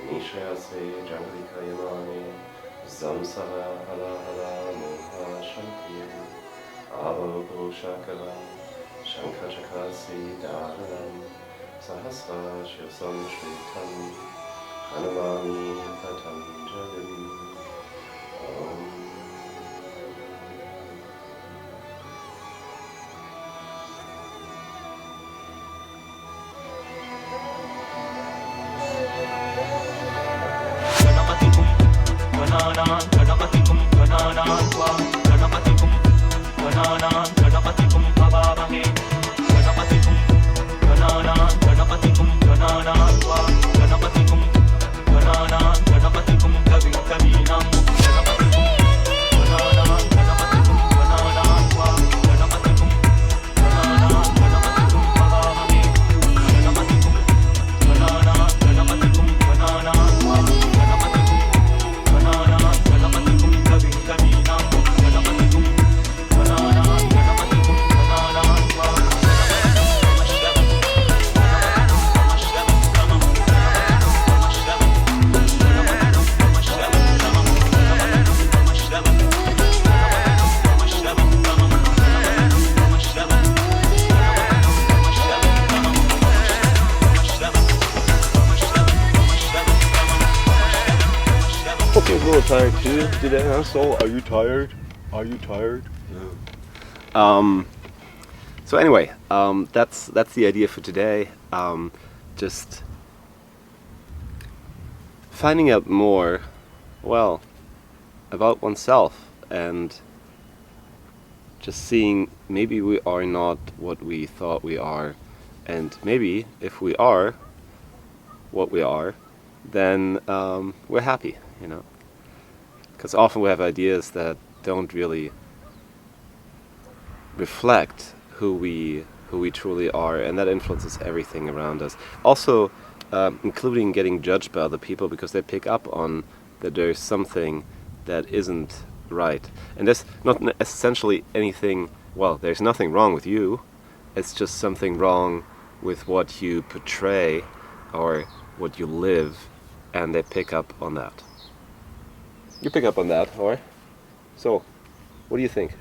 Nishayase Jangalika Yamani Samsara Hala Hala Moha Shanti Avogo Shakaram Shankachakasi Dharanam Sahasra Shirsam Shritam Hanumani Patanjalim Om. Ganapatikum Ganana Ganapatikum Ganana Ganapatikum Avavahe Ganapatikum Ganana Ganapatikum Ganana Ganapatikum Ganana Ganapatikum Kavin Kavinam Ganapatikum Ganana Ganapatikum Ganana Ganapatikum Ganana Ganapatikum Avavahe Ganapatikum Ganana Ganapatikum Ganana Okay, I'm a little tired too. Did I answer? Are you tired? Are you tired? So anyway, that's the idea for today. Just finding out more, well, about oneself, and just seeing maybe we are not what we thought we are, and maybe if we are what we are, then we're happy, you know. Because often we have ideas that don't really reflect who we truly are, and that influences everything around us. Also, including getting judged by other people because they pick up on that there's something that isn't right. And there's not essentially anything, well, there's nothing wrong with you, it's just something wrong with what you portray or what you live, and they pick up on that. You pick up on that, or? So, what do you think?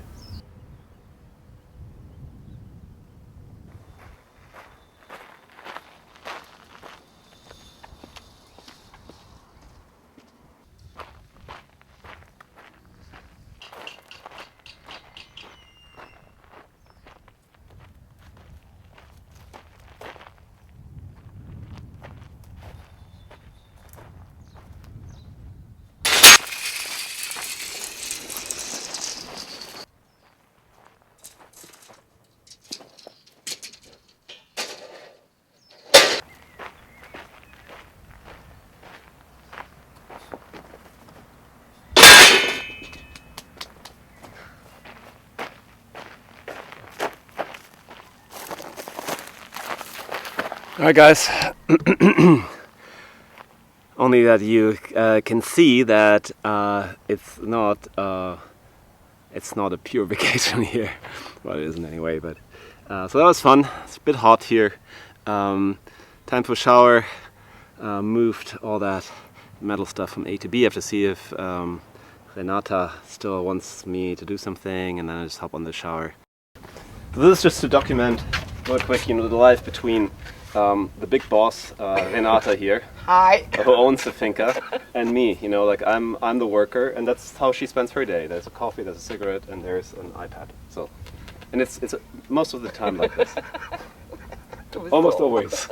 Alright guys, only that you can see that it's not a pure vacation here. Well, it isn't anyway, but so that was fun. It's a bit hot here. Time for shower. Moved all that metal stuff from A to B. I have to see if Renata still wants me to do something, and then I just hop on the shower. So this is just to document real quick, you know, the life between the big boss, Renata here, Hi. who owns the finca, and me. You know, like I'm the worker, and that's how she spends her day. There's a coffee, there's a cigarette, and there's an iPad. So, and it's most of the time like this. Almost always.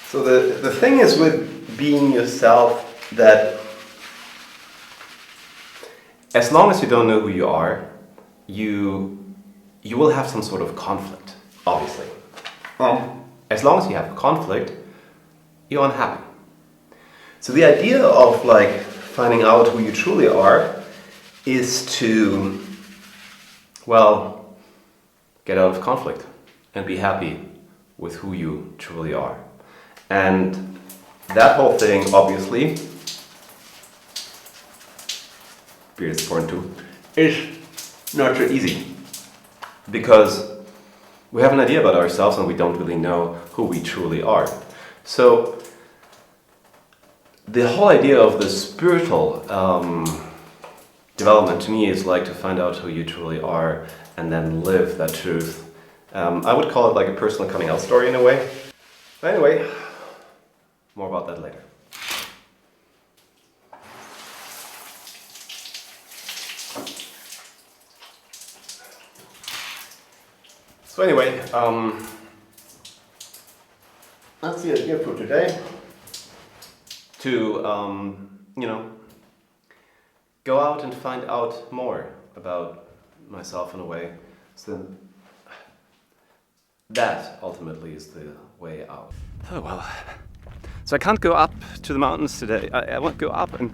So the thing is with being yourself that as long as you don't know who you are, you will have some sort of conflict, obviously. As long as you have a conflict, you're unhappy. So the idea of like finding out who you truly are is to, well, get out of conflict and be happy with who you truly are. And that whole thing, obviously, beer is important too, is not so easy. Because we have an idea about ourselves and we don't really know who we truly are. So The whole idea of the spiritual development to me is like to find out who you truly are and then live that truth. I would call it like a personal coming out story in a way. But anyway, more about that later. So anyway, that's the idea for today. To, go out and find out more about myself in a way. So that ultimately is the way out. Oh well. So I can't go up to the mountains today. I won't go up, and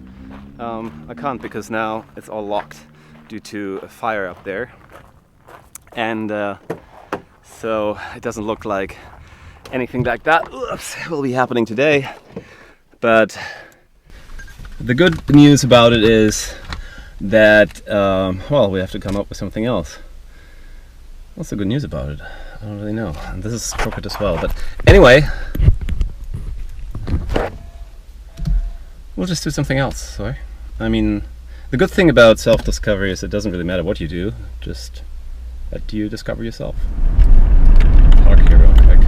I can't because now it's all locked due to a fire up there. And so it doesn't look like anything like that will be happening today. But the good news about it is that, we have to come up with something else. What's the good news about it? I don't really know. And this is crooked as well. But anyway, we'll just do something else, sorry. I mean, the good thing about self-discovery is it doesn't really matter what you do, just that you discover yourself. Talk here real quick.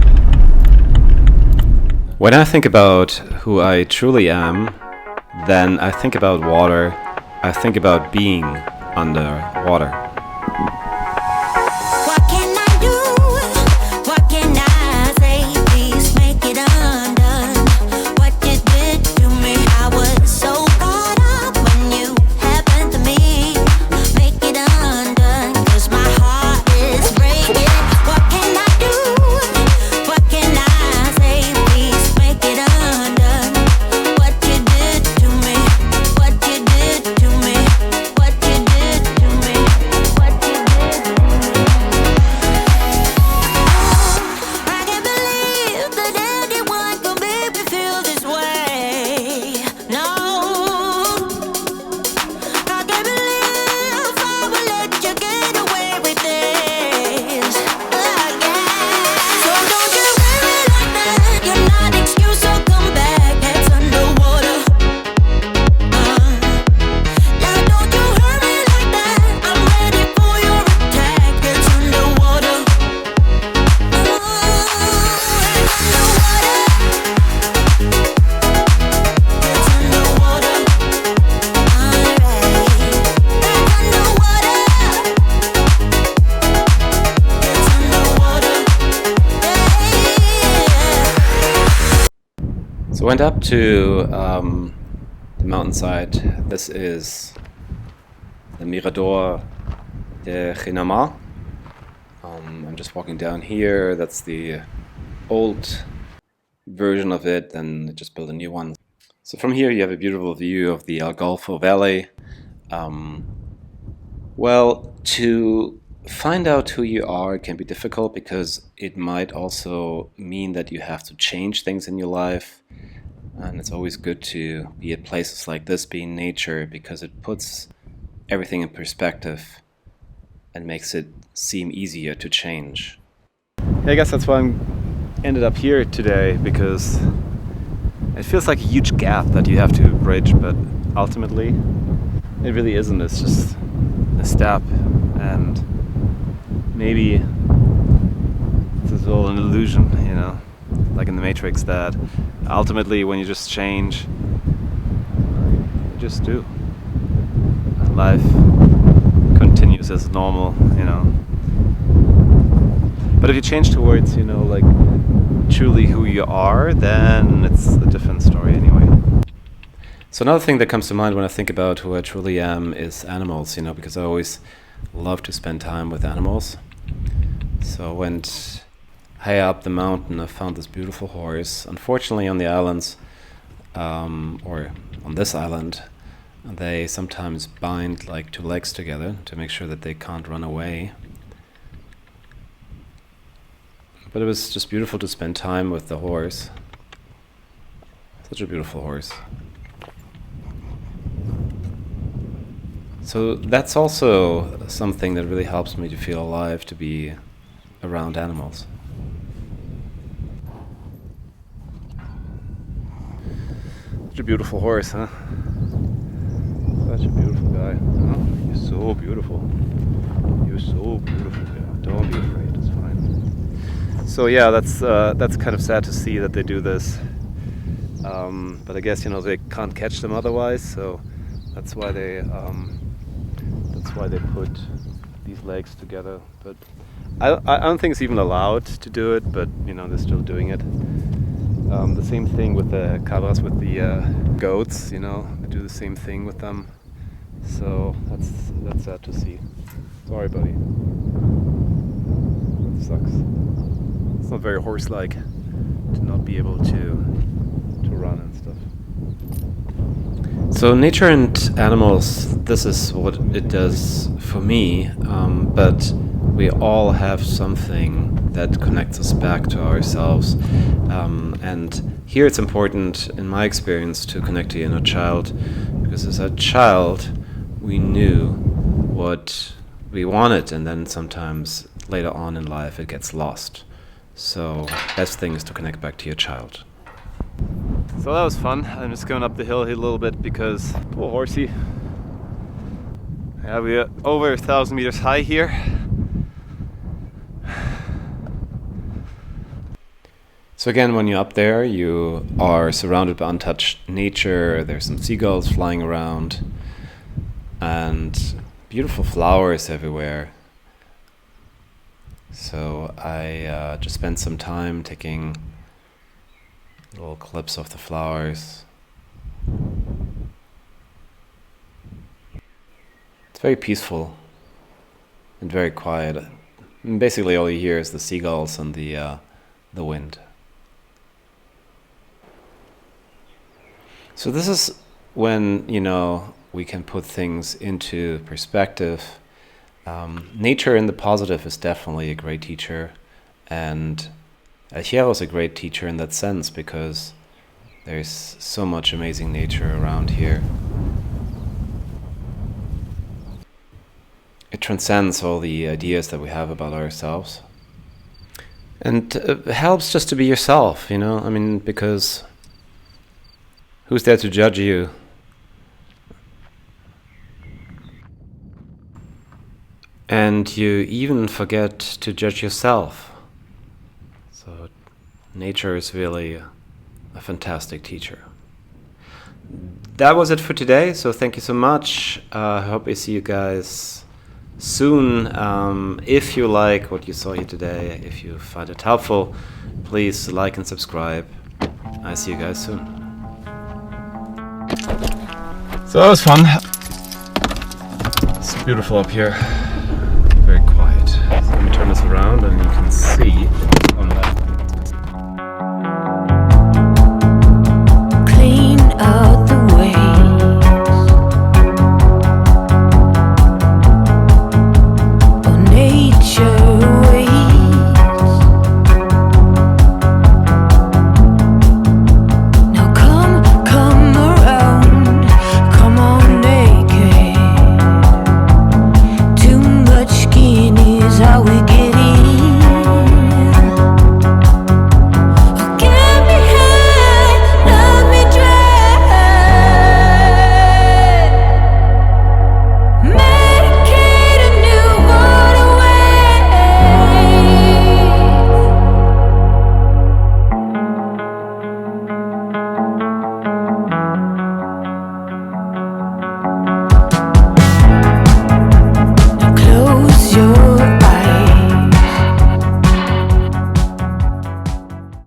When I think about who I truly am, then I think about water. I think about being under water. What can I do? What can I say? Please make it undone. What you did to me, I was so caught up when you happened to me. Make it undone, 'cause my heart is breaking. What can I do? What can I say? Please make it undone. What you did to me, what you did to me, what you did to me, what you did to me. I can't believe that anyone could make me feel this way. No, I can't believe I will let you get away with this again. So don't you worry like that. You're not excuse, so come back. Heads underwater. Now don't you hurry like that. I'm ready for your attack. Heads underwater. Heads underwater. So I went up to the mountainside. This is the Mirador de Renama. I'm just walking down here. That's the old version of it, and they just built a new one. So from here you have a beautiful view of the El Golfo Valley. To find out who you are can be difficult because it might also mean that you have to change things in your life. And it's always good to be at places like this, be in nature, because it puts everything in perspective and makes it seem easier to change. I guess that's why I ended up here today, because it feels like a huge gap that you have to bridge, but ultimately it really isn't. It's just a step, and maybe it's all an illusion, like in the Matrix, that ultimately when you just change, you just do. Life continues as normal, But if you change towards, like truly who you are, then it's a different story anyway. So another thing that comes to mind when I think about who I truly am is animals, because I always love to spend time with animals. So I went high up the mountain. I found this beautiful horse. Unfortunately, on the islands, or on this island, they sometimes bind like two legs together to make sure that they can't run away. But it was just beautiful to spend time with the horse. Such a beautiful horse. So that's also something that really helps me to feel alive, to be around animals. Such a beautiful horse, huh? Such a beautiful guy. Oh, you're so beautiful. You're so beautiful. Yeah, don't be afraid. It's fine. So yeah, that's kind of sad to see that they do this. But I guess they can't catch them otherwise. So that's why they put these legs together. But I don't think it's even allowed to do it. But they're still doing it. The same thing with the cabras, with the goats. They do the same thing with them. So that's sad to see. Sorry, buddy. That sucks. It's not very horse-like to not be able to run and stuff. So nature and animals, this is what it does for me. But we all have something that connects us back to ourselves. And here it's important, in my experience, to connect to your inner child, because as a child, we knew what we wanted, and then sometimes later on in life it gets lost. So best thing is to connect back to your child. So that was fun. I'm just going up the hill here a little bit because poor horsey. Yeah, we're over 1,000 meters high here. So again, when you're up there, you are surrounded by untouched nature. There's some seagulls flying around and beautiful flowers everywhere. So I just spent some time taking little clips of the flowers. It's very peaceful and very quiet. And basically all you hear is the seagulls and the wind. So this is when, we can put things into perspective. Nature in the positive is definitely a great teacher, and El Hierro is a great teacher in that sense because there's so much amazing nature around here. It transcends all the ideas that we have about ourselves. And it helps just to be yourself, because who's there to judge you? And you even forget to judge yourself. So nature is really a fantastic teacher. That was it for today, so thank you so much. I hope I see you guys soon. If you like what you saw here today, if you find it helpful, please like and subscribe. I see you guys soon. So that was fun. It's beautiful up here. Very quiet. So let me turn this around and you can see